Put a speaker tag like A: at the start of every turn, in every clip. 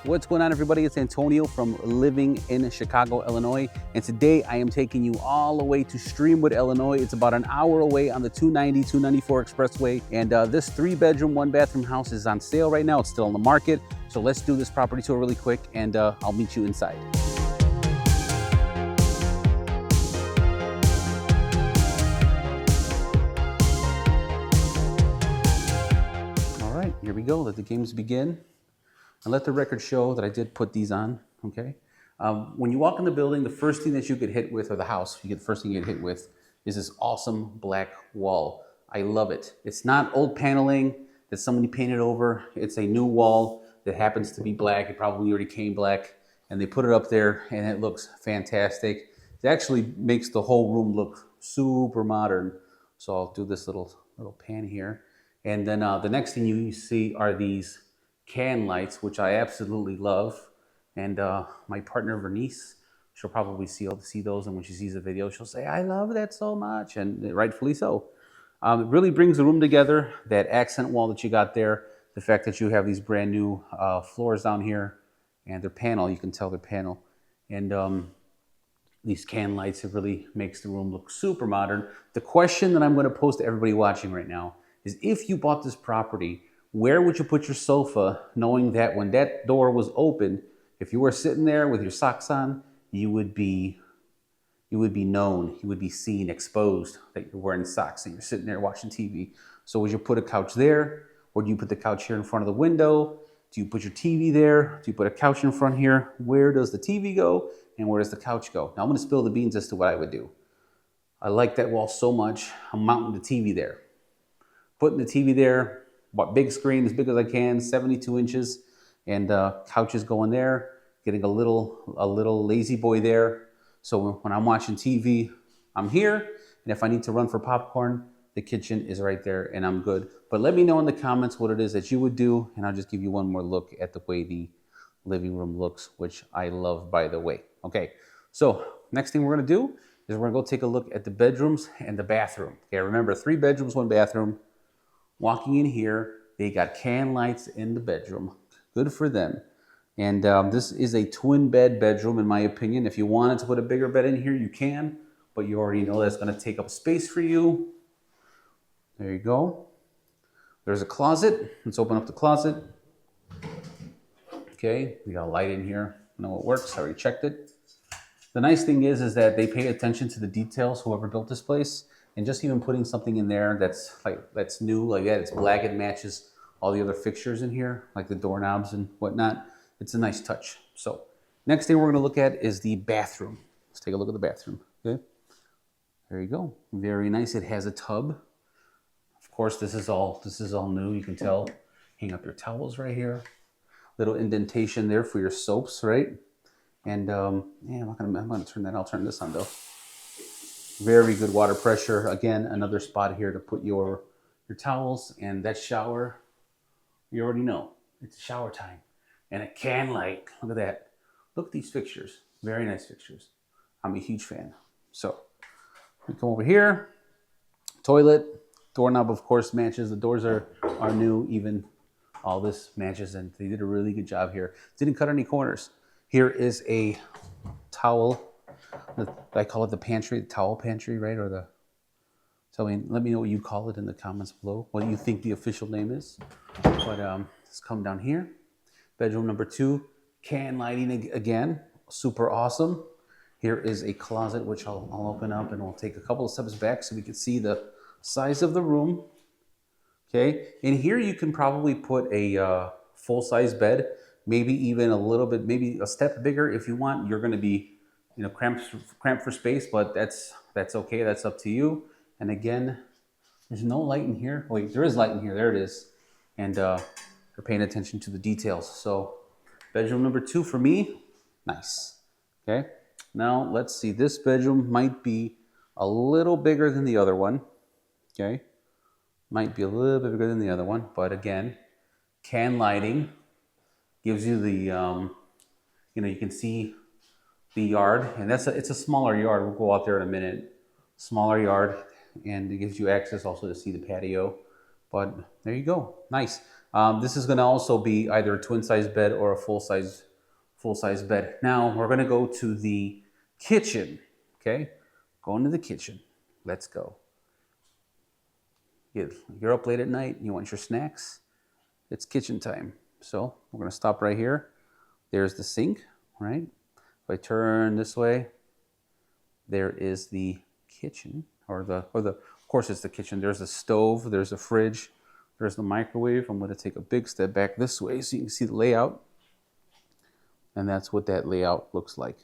A: What's going on, everybody? It's Antonio from living in Chicago, Illinois. And today I am taking you all the way to Streamwood, Illinois. It's about an hour away on the 290, 294 expressway. And this 3-bedroom, 1-bathroom house is on sale right now. It's still on the market. So let's do this property tour really quick and I'll meet you inside. All right, here we go. Let the games begin. And let the record show that I did put these on, okay? When you walk in the building, the first thing that you get hit with, or the house, the first thing you get hit with, is this awesome black wall. I love it. It's not old paneling that somebody painted over. It's a new wall that happens to be black. It probably already came black, and they put it up there, and it looks fantastic. It actually makes the whole room look super modern. So I'll do this little pan here. And then the next thing you see are these can lights, which I absolutely love. And my partner Vernice, she'll probably see those, and when she sees the video, she'll say, I love that so much, and rightfully so. It really brings the room together, that accent wall that you got there, the fact that you have these brand new floors down here, and they're panel, you can tell they're panel. And these can lights, it really makes the room look super modern. The question that I'm gonna pose to everybody watching right now is, if you bought this property, where would you put your sofa, knowing that when that door was open, if you were sitting there with your socks on, you would be known, you would be seen, exposed that you're wearing socks and you're sitting there watching TV. So would you put a couch there? Or do you put the couch here in front of the window? Do you put your TV there? Do you put a couch in front here? Where does the TV go? And where does the couch go? Now I'm gonna spill the beans as to what I would do. I like that wall so much, I'm mounting the TV there. Putting the TV there, big screen as big as I can, 72 inches, and couches going there, getting a little lazy boy there. So when I'm watching TV, I'm here, and if I need to run for popcorn, the kitchen is right there and I'm good. But let me know in the comments what it is that you would do, and I'll just give you one more look at the way the living room looks, which I love, by the way. Okay, so next thing we're gonna do is we're gonna go take a look at the bedrooms and the bathroom. Okay, remember, 3 bedrooms, 1 bathroom. Walking in here, they got can lights in the bedroom. Good for them. And this is a twin bed bedroom, in my opinion. If you wanted to put a bigger bed in here, you can, but you already know that's gonna take up space for you. There you go. There's a closet. Let's open up the closet. Okay, we got a light in here. I know it works, I already checked it. The nice thing is that they pay attention to the details, whoever built this place. And just even putting something in there that's new, like that, it's black, it matches all the other fixtures in here, like the doorknobs and whatnot. It's a nice touch. So next thing we're gonna look at is the bathroom. Let's take a look at the bathroom, okay? There you go, very nice. It has a tub. Of course, this is all new, you can tell. Hang up your towels right here. Little indentation there for your soaps, right? And yeah, I'm gonna turn that, I'll turn this on though. Very good water pressure. Again, another spot here to put your towels. And that shower, you already know, it's shower time. And a can light, look at that. Look at these fixtures, very nice fixtures. I'm a huge fan. So, we come over here, toilet, doorknob of course matches. The doors are new, even all this matches, and they did a really good job here. Didn't cut any corners. Here is a towel. I call it the pantry, the towel pantry, right? Or let me know what you call it in the comments below, what you think the official name is. But let's come down here. Bedroom number 2, can lighting again, super awesome. Here is a closet, which I'll open up, and we'll take a couple of steps back so we can see the size of the room. Okay, in here you can probably put a full-size bed, maybe even a little bit, maybe a step bigger if you want. You're gonna be cramped for space, but that's okay. That's up to you. And again, there's no light in here. Wait, there is light in here. There it is. And they're paying attention to the details. So bedroom number 2 for me, nice. Okay. Now let's see. This bedroom might be a little bigger than the other one. Okay. Might be a little bit bigger than the other one, but again, can lighting gives you the, you can see the yard, and it's a smaller yard. We'll go out there in a minute. Smaller yard, and it gives you access also to see the patio. But there you go, nice. This is going to also be either a twin-size bed or a full-size bed. Now we're going to go to the kitchen. Okay, going to the kitchen. Let's go. You're up late at night. You want your snacks? It's kitchen time. So we're going to stop right here. There's the sink, right? If I turn this way, there is the kitchen, of course it's the kitchen. There's the stove, there's the fridge, there's the microwave. I'm going to take a big step back this way so you can see the layout. And that's what that layout looks like.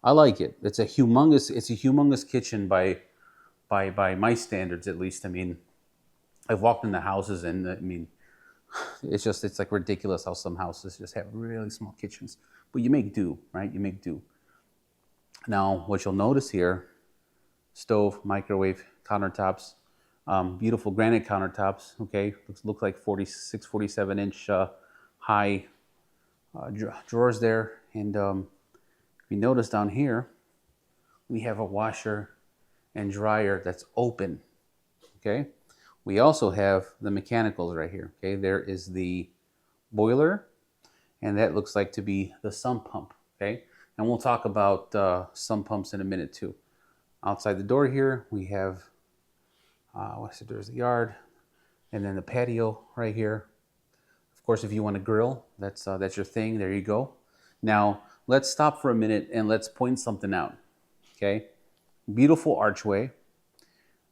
A: I like it. It's a humongous kitchen by my standards, at least. I mean, I've walked in the houses and I mean, it's like ridiculous how some houses just have really small kitchens. But you make do, right? You make do. Now, what you'll notice here, stove, microwave, countertops, beautiful granite countertops, okay? Look like 46, 47-inch high drawers there. And if you notice down here, we have a washer and dryer that's open, okay? We also have the mechanicals right here, okay? There is the boiler, and that looks like to be the sump pump, okay? And we'll talk about sump pumps in a minute too. Outside the door here, we have, there's the yard, and then the patio right here. Of course, if you want to grill, that's your thing, there you go. Now, let's stop for a minute and let's point something out, okay? Beautiful archway.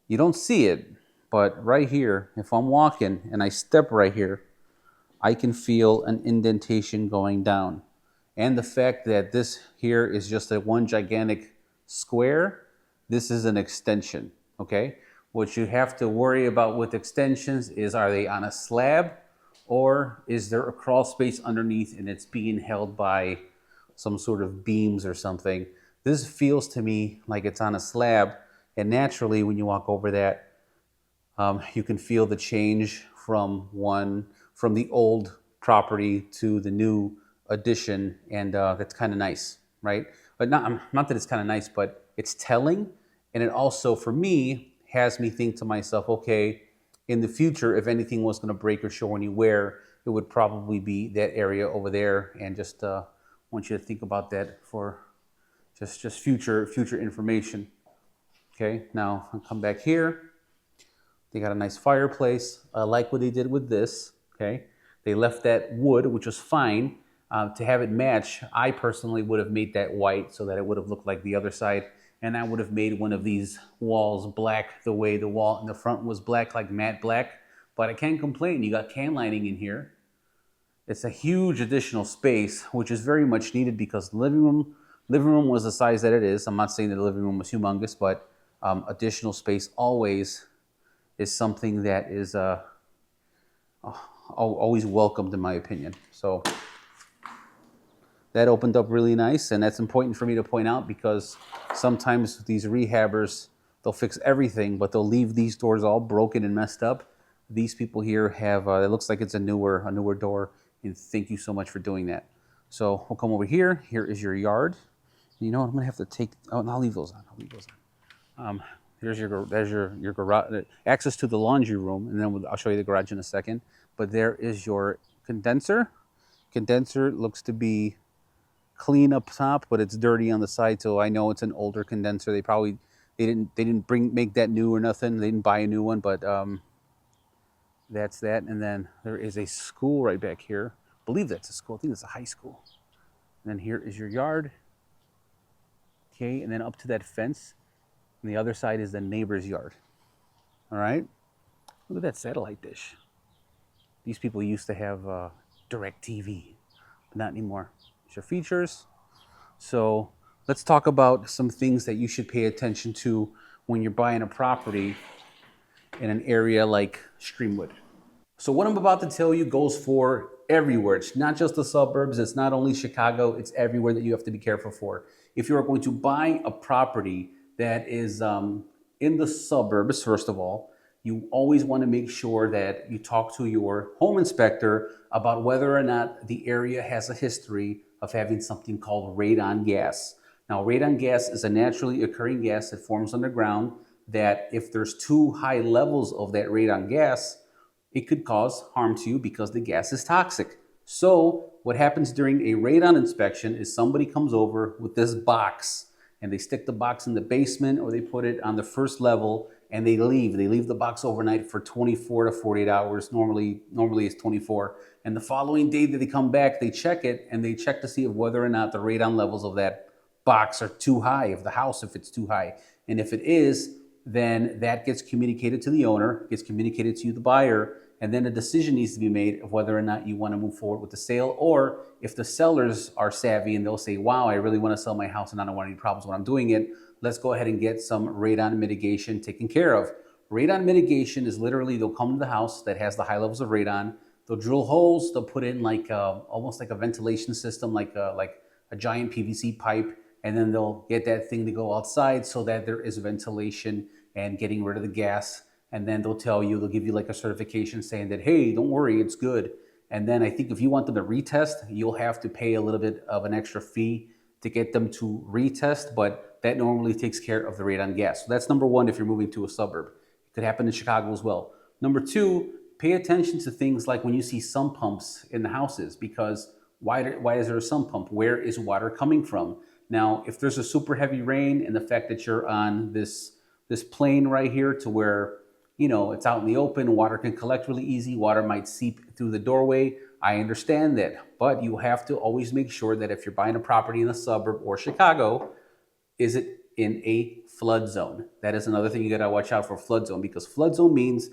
A: You don't see it, but right here, if I'm walking and I step right here, I can feel an indentation going down. And the fact that this here is just a one gigantic square, this is an extension, okay? What you have to worry about with extensions is, are they on a slab or is there a crawl space underneath and it's being held by some sort of beams or something? This feels to me like it's on a slab, and naturally when you walk over that, you can feel the change from the old property to the new addition, and that's kind of nice, right? But not that it's kind of nice, but it's telling, and it also, for me, has me think to myself, okay, in the future, if anything was going to break or show any wear, it would probably be that area over there, and just want you to think about that for just future information. Okay, now I'll come back here. They got a nice fireplace. I like what they did with this, okay? They left that wood, which was fine. To have it match, I personally would have made that white so that it would have looked like the other side. And I would have made one of these walls black the way the wall in the front was black, like matte black. But I can't complain. You got can lining in here. It's a huge additional space, which is very much needed because the living room was the size that it is. I'm not saying that the living room was humongous, but additional space always is something that is always welcomed in my opinion. So that opened up really nice, and that's important for me to point out because sometimes these rehabbers, they'll fix everything, but they'll leave these doors all broken and messed up. These people here have, it looks like it's a newer door, and thank you so much for doing that. So we'll come over here. Here is your yard. You know what, I'm gonna have to take, and I'll leave those on. There's your garage, access to the laundry room, and then I'll show you the garage in a second. But there is your condenser. Condenser looks to be clean up top, but it's dirty on the side, so I know it's an older condenser. They didn't make that new or nothing. They didn't buy a new one, but that's that. And then there is a school right back here. I believe that's a school. I think it's a high school. And then here is your yard. Okay, and then up to that fence. And the other side is the neighbor's yard. All right? Look at that satellite dish. These people used to have DirecTV, but not anymore. It's your features. So let's talk about some things that you should pay attention to when you're buying a property in an area like Streamwood. So what I'm about to tell you goes for everywhere. It's not just the suburbs. It's not only Chicago. It's everywhere that you have to be careful for. If you are going to buy a property that is in the suburbs, first of all, you always want to make sure that you talk to your home inspector about whether or not the area has a history of having something called radon gas. Now, radon gas is a naturally occurring gas that forms underground that if there's too high levels of that radon gas, it could cause harm to you because the gas is toxic. So what happens during a radon inspection is somebody comes over with this box and they stick the box in the basement or they put it on the first level and they leave. They leave the box overnight for 24 to 48 hours. Normally it's 24. And the following day that they come back, they check it and they check to see whether or not the radon levels of that box are too high, of the house, if it's too high. And if it is, then that gets communicated to the owner, gets communicated to you, the buyer, and then a decision needs to be made of whether or not you want to move forward with the sale, or if the sellers are savvy and they'll say, wow, I really want to sell my house and I don't want any problems when I'm doing it, let's go ahead and get some radon mitigation taken care of. Radon mitigation is literally, they'll come to the house that has the high levels of radon, they'll drill holes, they'll put in like almost like a ventilation system, like a giant PVC pipe, and then they'll get that thing to go outside so that there is ventilation and getting rid of the gas. And then they'll tell you, they'll give you like a certification saying that, hey, don't worry, it's good. And then I think if you want them to retest, you'll have to pay a little bit of an extra fee to get them to retest, but that normally takes care of the radon gas. So that's number one if you're moving to a suburb. It could happen in Chicago as well. Number two, pay attention to things like when you see sump pumps in the houses, because why is there a sump pump? Where is water coming from? Now, if there's a super heavy rain and the fact that you're on this plane right here to where, you know, it's out in the open, water can collect really easy, water might seep through the doorway, I understand that. But you have to always make sure that if you're buying a property in a suburb or Chicago, is it in a flood zone? That is another thing you gotta watch out for, flood zone, because flood zone means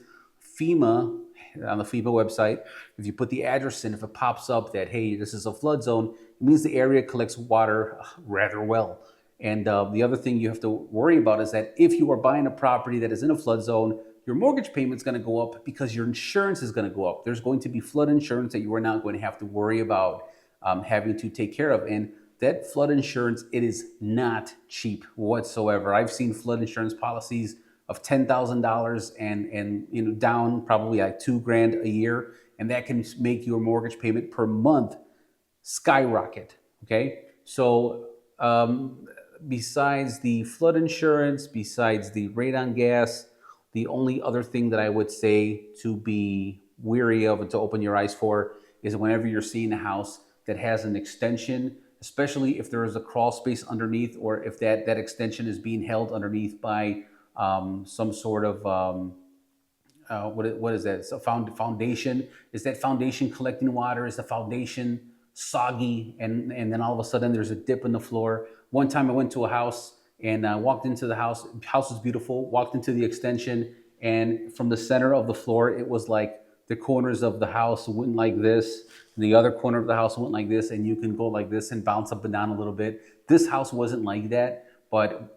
A: FEMA, on the FEMA website, if you put the address in, if it pops up that, hey, this is a flood zone, it means the area collects water rather well. And the other thing you have to worry about is that if you are buying a property that is in a flood zone, your mortgage payment is going to go up because your insurance is going to go up. There's going to be flood insurance that you are not going to have to worry about having to take care of. And that flood insurance, it is not cheap whatsoever. I've seen flood insurance policies of $10,000 and you know, down probably like $2,000 a year, and that can make your mortgage payment per month skyrocket. Okay, so besides the flood insurance, besides the radon gas, the only other thing that I would say to be weary of and to open your eyes for is whenever you're seeing a house that has an extension, especially if there is a crawl space underneath, or if that extension is being held underneath by some sort of what is that? It's a foundation. Is that foundation collecting water? Is the foundation soggy? And then all of a sudden there's a dip in the floor. One time I went to a house and walked into the house. House was beautiful. Walked into the extension, and from the center of the floor, it was like the corners of the house went like this, and the other corner of the house went like this, and you can go like this and bounce up and down a little bit. This house wasn't like that, but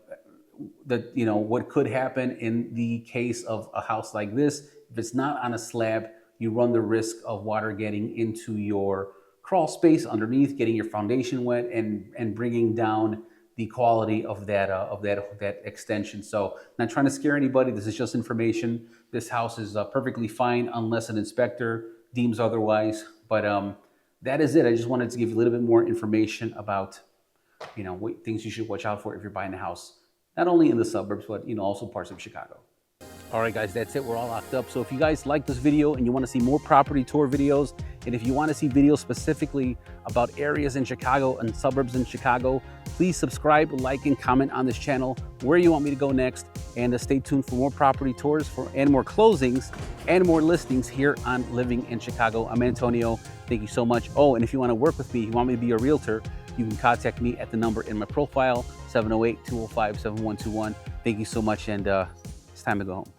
A: you know what could happen in the case of a house like this, if it's not on a slab, you run the risk of water getting into your crawl space underneath, getting your foundation wet, and bringing down the quality of that extension. So, not trying to scare anybody. This is just information. This house is perfectly fine unless an inspector deems otherwise. But that is it. I just wanted to give you a little bit more information about, you know, what things you should watch out for if you're buying a house, not only in the suburbs, but, you know, also parts of Chicago. All right, guys, that's it. We're all locked up. So if you guys like this video and you want to see more property tour videos, and if you want to see videos specifically about areas in Chicago and suburbs in Chicago, please subscribe, like, and comment on this channel where you want me to go next. And stay tuned for more property tours and more closings and more listings here on Living in Chicago. I'm Antonio. Thank you so much. Oh, and if you want to work with me, you want me to be a realtor, you can contact me at the number in my profile, 708-205-7121. Thank you so much, and it's time to go home.